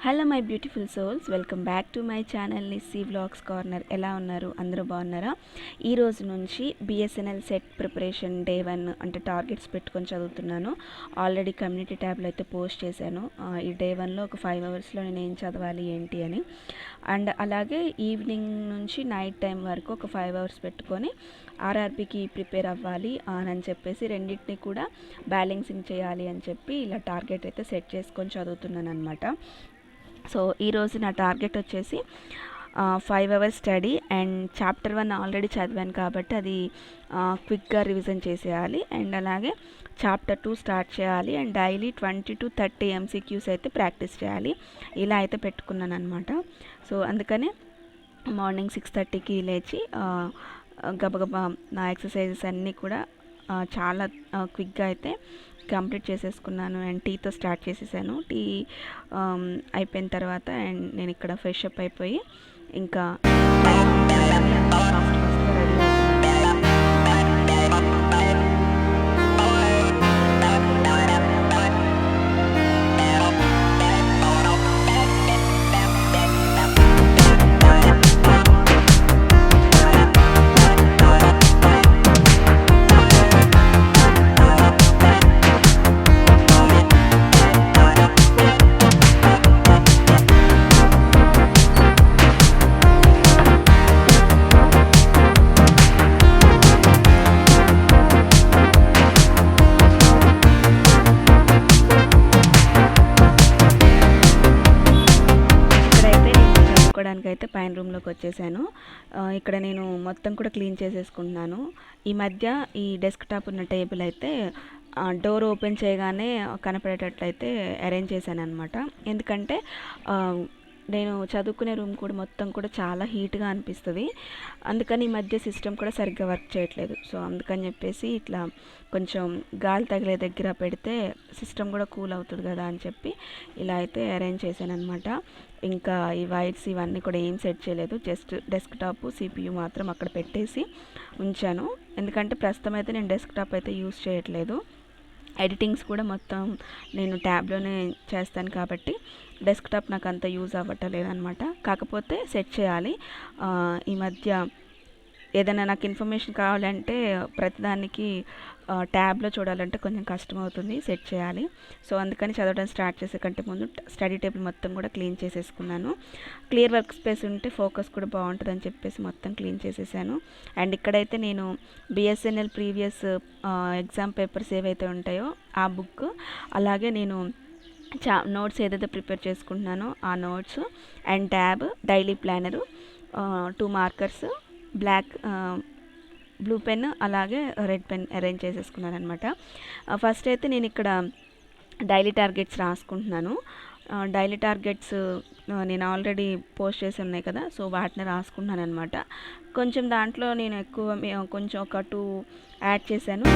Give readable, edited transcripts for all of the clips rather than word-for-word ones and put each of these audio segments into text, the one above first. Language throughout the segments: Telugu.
Hello my beautiful souls, welcome back to my channel Nissy vlogs corner. ఎలా ఉన్నారు? అందరూ బాగున్నారా? ఈ రోజు నుంచి బిఎస్ఎన్ఎల్ సెట్ ప్రిపరేషన్ డే 1 అంటే టార్గెట్స్ పెట్టుకొని చదువుతున్నాను. ఆల్రెడీ కమ్యూనిటీ ట్యాబ్లో అయితే పోస్ట్ చేశాను. ఈ డే 1లో ఒక 5 అవర్స్లో నేను ఏం చదవాలి ఏంటి అని. అండ్ అలాగే ఈవినింగ్ నుంచి నైట్ టైం వరకు ఒక 5 అవర్స్ పెట్టుకొని ఆర్ఆర్బీకి ప్రిపేర్ అవ్వాలి అని చెప్పేసి రెండింటిని కూడా బ్యాలెన్సింగ్ చేయాలి అని చెప్పి ఇలా టార్గెట్ అయితే సెట్ చేసుకొని చదువుతున్నాను అనమాట. సో ఈరోజు నా టార్గెట్ వచ్చేసి 5 hours study and chapter 1 already చదివాను కాబట్టి అది క్విక్గా రివిజన్ చేసేయాలి. అండ్ అలాగే చాప్టర్ 2 స్టార్ట్ చేయాలి అండ్ డైలీ 20 to 30 MCQs అయితే ప్రాక్టీస్ చేయాలి. ఇలా అయితే పెట్టుకున్నాను అనమాట. సో అందుకనే మార్నింగ్ 6:30కి లేచి గబగబా నా ఎక్సర్సైజెస్ అన్నీ కూడా చాలా క్విక్గా అయితే కంప్లీట్ చేసేసుకున్నాను. అండ్ టీతో స్టార్ట్ చేసేసాను. టీ అయిపోయిన తర్వాత అండ్ నేను ఇక్కడ ఫ్రెష్ అప్ అయిపోయి ఇంకా అయితే పైన రూమ్లోకి వచ్చేసాను. ఇక్కడ నేను మొత్తం కూడా క్లీన్ చేసేసుకుంటున్నాను. ఈ మధ్య ఈ డెస్క్టాప్ ఉన్న టేబుల్ అయితే డోర్ ఓపెన్ చేయగానే కనపడేటట్లయితే అరేంజ్ చేశాను అనమాట. ఎందుకంటే నేను చదువుకునే రూమ్ కూడా మొత్తం కూడా చాలా హీట్గా అనిపిస్తుంది. అందుకని ఈ మధ్య సిస్టమ్ కూడా సరిగ్గా వర్క్ చేయట్లేదు. సో అందుకని చెప్పేసి ఇట్లా కొంచెం గాలి తగిలే దగ్గర పెడితే సిస్టమ్ కూడా కూల్ అవుతుంది కదా అని చెప్పి ఇలా అయితే అరేంజ్ చేశాను అనమాట. ఇంకా ఈ వైర్స్ ఇవన్నీ కూడా ఏం సెట్ చేయలేదు. జస్ట్ డెస్క్టాప్ CPU మాత్రం అక్కడ పెట్టేసి ఉంచాను. ఎందుకంటే ప్రస్తుతం అయితే నేను డెస్క్టాప్ అయితే యూస్ చేయట్లేదు. ఎడిటింగ్స్ కూడా మొత్తం నేను ట్యాబ్లోనే చేస్తాను కాబట్టి డెస్క్టాప్ నాకు అంత యూజ్ అవ్వట్లేదు అనమాట. కాకపోతే సెట్ చేయాలి. ఈ మధ్య ఏదైనా నాకు ఇన్ఫర్మేషన్ కావాలంటే ప్రతిదానికి ట్యాబ్లో చూడాలంటే కొంచెం కష్టం అవుతుంది, సెట్ చేయాలి. సో అందుకని చదవడం స్టార్ట్ చేసే కంటే ముందు స్టడీ టేబుల్ మొత్తం కూడా క్లీన్ చేసేసుకున్నాను. క్లియర్ వర్క్ స్పేస్ ఉంటే ఫోకస్ కూడా బాగుంటుంది అని చెప్పేసి మొత్తం క్లీన్ చేసేసాను. అండ్ ఇక్కడైతే నేను బిఎస్ఎన్ఎల్ ప్రీవియస్ ఎగ్జామ్ పేపర్స్ ఏవైతే ఉంటాయో ఆ బుక్, అలాగే నేను నోట్స్ ఏదైతే ప్రిపేర్ చేసుకుంటున్నానో ఆ notes and tab, daily planner, 2 markers, black blue pen అలాగే రెడ్ పెన్ అరేంజ్ చేసేసుకున్నాను అనమాట. ఫస్ట్ అయితే నేను ఇక్కడ డైలీ టార్గెట్స్ రాసుకుంటున్నాను. డైలీ టార్గెట్స్ నేను ఆల్రెడీ పోస్ట్ చేసి ఉన్నాయి కదా, సో వాటిని రాసుకుంటున్నాను అనమాట. కొంచెం దాంట్లో నేను ఎక్కువ కొంచెం ఒక 2 యాడ్ చేశాను.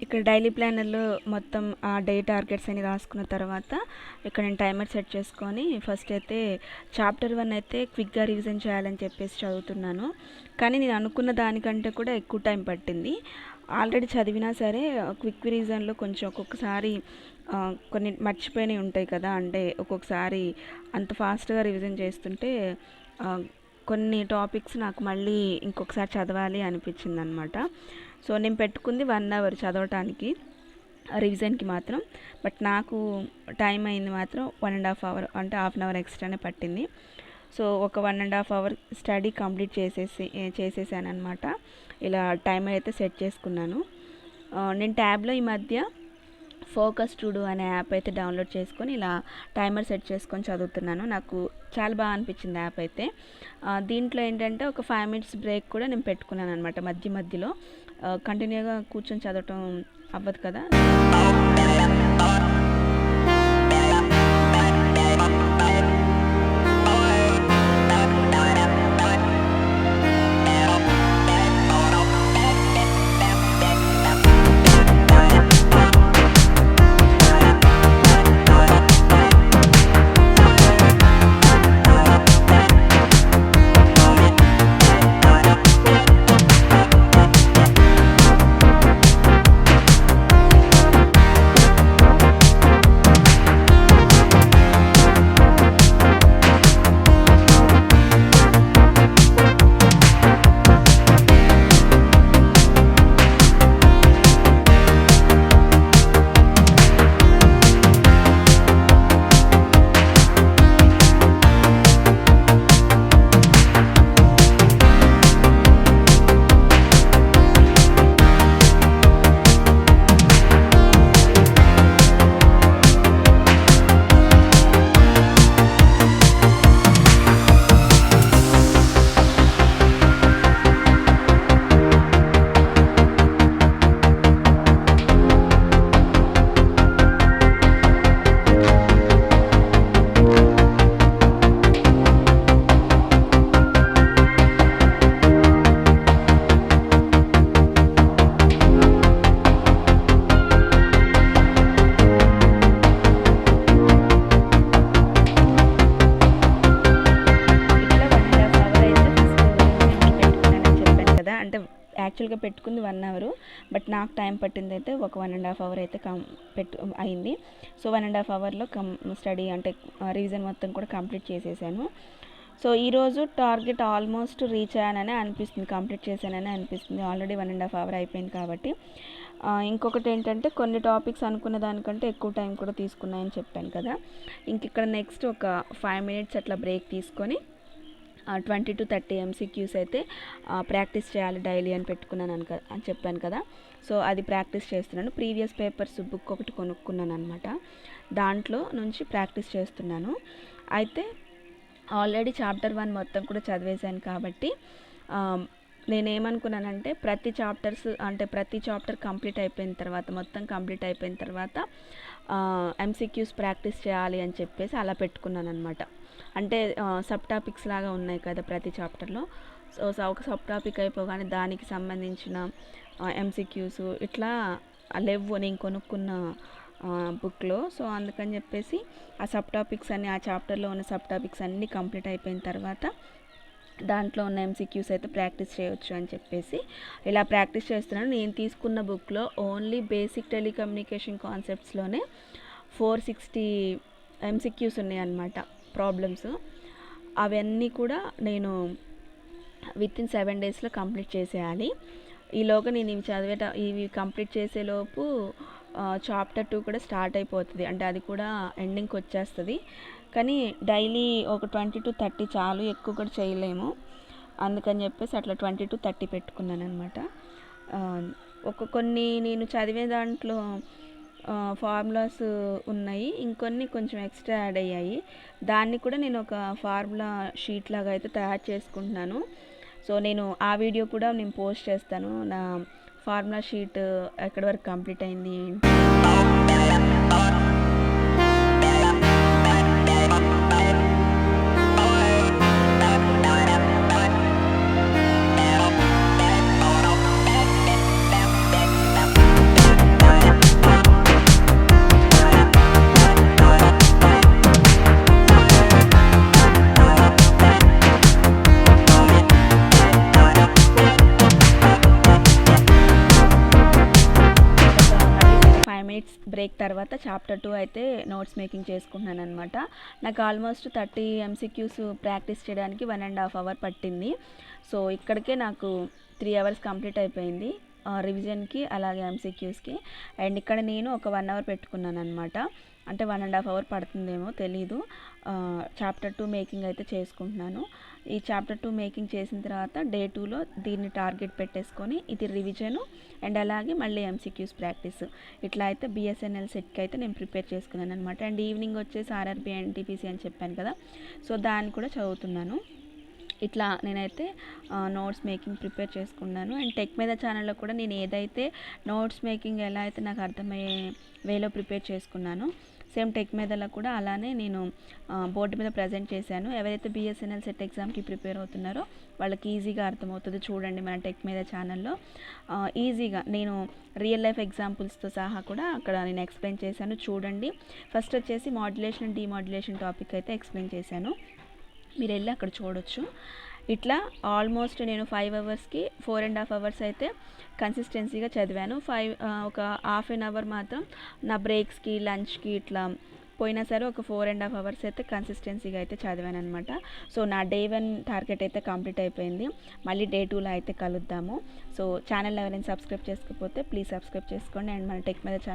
ఇక్కడ డైలీ ప్లానర్లో మొత్తం ఆ డే టార్గెట్స్ అని రాసుకున్న తర్వాత ఇక్కడ నేను టైమర్ సెట్ చేసుకొని ఫస్ట్ అయితే చాప్టర్ 1 అయితే క్విక్గా రివిజన్ చేయాలని చెప్పేసి చదువుతున్నాను. కానీ నేను అనుకున్న దానికంటే కూడా ఎక్కువ టైం పట్టింది. ఆల్రెడీ చదివినా సరే క్విక్ రివిజన్లో కొంచెం ఒక్కొక్కసారి కొన్ని మర్చిపోయినవి ఉంటాయి కదా, అంటే ఒక్కొక్కసారి అంత ఫాస్ట్గా రివిజన్ చేస్తుంటే కొన్ని టాపిక్స్ నాకు మళ్ళీ ఇంకొకసారి చదవాలి అనిపించింది అనమాట. సో నేను పెట్టుకుంది 1 అవర్ చదవటానికి, రివిజన్కి మాత్రం. బట్ నాకు టైం అయింది మాత్రం 1.5 అవర్, అంటే హాఫ్ అన్ అవర్ ఎక్స్ట్రానే పట్టింది. సో ఒక 1.5 అవర్ స్టడీ కంప్లీట్ చేసేసాను అనమాట. ఇలా టైమర్ అయితే సెట్ చేసుకున్నాను. నేను ట్యాబ్లో ఈ మధ్య ఫోకస్ టుడు అనే యాప్ అయితే డౌన్లోడ్ చేసుకొని ఇలా టైమర్ సెట్ చేసుకొని చదువుతున్నాను. నాకు చాలా బాగా అనిపించింది యాప్ అయితే. దీంట్లో ఏంటంటే ఒక 5 మినిట్స్ బ్రేక్ కూడా నేను పెట్టుకున్నాను అనమాట మధ్య మధ్యలో. కంటిన్యూగా కూర్చొని చదవటం అవ్వదు కదా. యాక్చువల్గా పెట్టుకుంది 1 అవర్, బట్ నాకు టైం పట్టింది అయితే ఒక 1.5 అవర్ అయితే అయింది. సో 1.5 అవర్లో స్టడీ అంటే రీజన్ మొత్తం కూడా కంప్లీట్ చేసేసాను. సో ఈరోజు టార్గెట్ ఆల్మోస్ట్ రీచ్ అయ్యానని అనిపిస్తుంది, కంప్లీట్ చేశానని అనిపిస్తుంది. ఆల్రెడీ 1.5 అవర్ అయిపోయింది కాబట్టి. ఇంకొకటి ఏంటంటే కొన్ని టాపిక్స్ అనుకున్న దానికంటే ఎక్కువ టైం కూడా తీసుకున్నాయని చెప్పాను కదా. ఇంక ఇక్కడ నెక్స్ట్ ఒక 5 మినిట్స్ అట్లా బ్రేక్ తీసుకొని 20 to 30 MCQs అయితే ప్రాక్టీస్ చేయాలి డైలీ అని పెట్టుకున్నాను అని చెప్పాను కదా. సో అది ప్రాక్టీస్ చేస్తున్నాను. ప్రీవియస్ పేపర్స్ బుక్ ఒకటి కొనుక్కున్నాను అనమాట, దాంట్లో నుంచి ప్రాక్టీస్ చేస్తున్నాను. అయితే ఆల్రెడీ చాప్టర్ 1 మొత్తం కూడా చదివేశాను కాబట్టి నేనేమనుకున్నానంటే ప్రతి చాప్టర్ కంప్లీట్ అయిపోయిన తర్వాత, మొత్తం కంప్లీట్ అయిపోయిన తర్వాత MCQs ప్రాక్టీస్ చేయాలి అని చెప్పేసి అలా పెట్టుకున్నాను అనమాట. అంటే సబ్ టాపిక్స్ లాగా ఉన్నాయి కదా ప్రతి చాప్టర్లో. సో ఒక సబ్ టాపిక్ అయిపోగానే దానికి సంబంధించిన MCQs ఇట్లా లేవు నేను కొనుక్కున్న బుక్లో. సో అందుకని చెప్పేసి ఆ సబ్ టాపిక్స్ అన్ని, ఆ చాప్టర్లో ఉన్న సబ్ టాపిక్స్ అన్నీ కంప్లీట్ అయిపోయిన తర్వాత దాంట్లో ఉన్న MCQs అయితే ప్రాక్టీస్ చేయొచ్చు అని చెప్పేసి ఇలా ప్రాక్టీస్ చేస్తున్నాను. నేను తీసుకున్న బుక్లో ఓన్లీ బేసిక్ టెలికమ్యూనికేషన్ కాన్సెప్ట్స్లోనే 460 MCQs ఉన్నాయన్నమాట, ప్రాబ్లమ్స్. అవన్నీ కూడా నేను వితిన్ 7 డేస్లో కంప్లీట్ చేసేయాలి. ఈలోగా నేను ఇవి కంప్లీట్ చేసేలోపు చాప్టర్ 2 కూడా స్టార్ట్ అయిపోతుంది, అంటే అది కూడా ఎండింగ్కి వచ్చేస్తుంది. కానీ డైలీ ఒక 20 to 30 చాలు, ఎక్కువ కూడా చేయలేము. అందుకని చెప్పేసి అట్లా 20 to 30 పెట్టుకున్నాను అనమాట. కొన్ని నేను చదివే దాంట్లో ఫార్ములాస్ ఉన్నాయి, ఇంకొన్ని కొంచెం ఎక్స్ట్రా యాడ్ అయ్యాయి. దాన్ని కూడా నేను ఒక ఫార్ములా షీట్ లాగా అయితే తయారు చేసుకుంటున్నాను. సో నేను ఆ వీడియో కూడా నేను పోస్ట్ చేస్తాను, నా ఫార్ములా షీట్ ఎక్కడి వరకు కంప్లీట్ అయింది ఏంటి. బ్రేక్ తర్వాత చాప్టర్ 2 అయితే నోట్స్ మేకింగ్ చేసుకుంటున్నాను అనమాట. నాకు ఆల్మోస్ట్ 30 MCQs ప్రాక్టీస్ చేయడానికి 1.5 అవర్ పట్టింది. సో ఇక్కడికే నాకు 3 అవర్స్ కంప్లీట్ అయిపోయింది రివిజన్కి, అలాగే MCQస్కి. అండ్ ఇక్కడ నేను ఒక 1 అవర్ పెట్టుకున్నాను అనమాట, అంటే 1.5 అవర్ పడుతుందేమో తెలీదు. చాప్టర్ 2 మేకింగ్ అయితే చేసుకుంటున్నాను. ఈ చాప్టర్ 2 మేకింగ్ చేసిన తర్వాత డే 2లో దీన్ని టార్గెట్ పెట్టేసుకొని ఇది రివిజను అండ్ అలాగే మళ్ళీ ఎంసీక్యూస్ ప్రాక్టీస్ ఇట్లా అయితే బిఎస్ఎన్ఎల్ సెట్కి అయితే నేను ప్రిపేర్ చేసుకున్నాను అనమాట. అండ్ ఈవినింగ్ వచ్చేసి ఆర్ఆర్బీ ఎన్టీపీసీ అని చెప్పాను కదా, సో దాన్ని కూడా చదువుతున్నాను. ఇట్లా నేనైతే నోట్స్ మేకింగ్ ప్రిపేర్ చేసుకున్నాను. అండ్ టెక్ మీద ఛానల్లో కూడా నేను ఏదైతే నోట్స్ మేకింగ్ ఎలా అయితే నాకు అర్థమయ్యే వేలో ప్రిపేర్ చేసుకున్నాను, సేమ్ టెక్ మీదలో కూడా అలానే నేను బోర్డు మీద ప్రజెంట్ చేశాను. ఎవరైతే బిఎస్ఎన్ఎల్ సెట్ ఎగ్జామ్కి ప్రిపేర్ అవుతున్నారో వాళ్ళకి ఈజీగా అర్థమవుతుంది. చూడండి మన టెక్ మీద ఛానల్లో ఈజీగా నేను రియల్ లైఫ్ ఎగ్జాంపుల్స్తో సహా కూడా అక్కడ నేను ఎక్స్ప్లెయిన్ చేశాను. చూడండి, ఫస్ట్ వచ్చేసి మాడ్యులేషన్ అండ్ డీమాడ్యులేషన్ టాపిక్ అయితే ఎక్స్ప్లెయిన్ చేశాను, మీరు వెళ్ళి అక్కడ చూడొచ్చు. ఇట్లా ఆల్మోస్ట్ నేను 5 అవర్స్కి 4.5 అవర్స్ అయితే కన్సిస్టెన్సీగా చదివాను. ఒక హాఫ్ అన్ అవర్ మాత్రం నా బ్రేక్స్కి లంచ్కి ఇట్లా పోయినా సరే ఒక 4.5 అవర్స్ అయితే కన్సిస్టెన్సీగా అయితే చదివాను అనమాట. సో నా డే 1 టార్గెట్ అయితే కంప్లీట్ అయిపోయింది. మళ్ళీ డే 2లో అయితే కలుద్దాము. సో ఛానల్ ఎవరైనా సబ్స్క్రైబ్ చేసుకోకపోతే ప్లీజ్ సబ్స్క్రైబ్ చేసుకోండి. అండ్ మన టెక్ మీద ఛానల్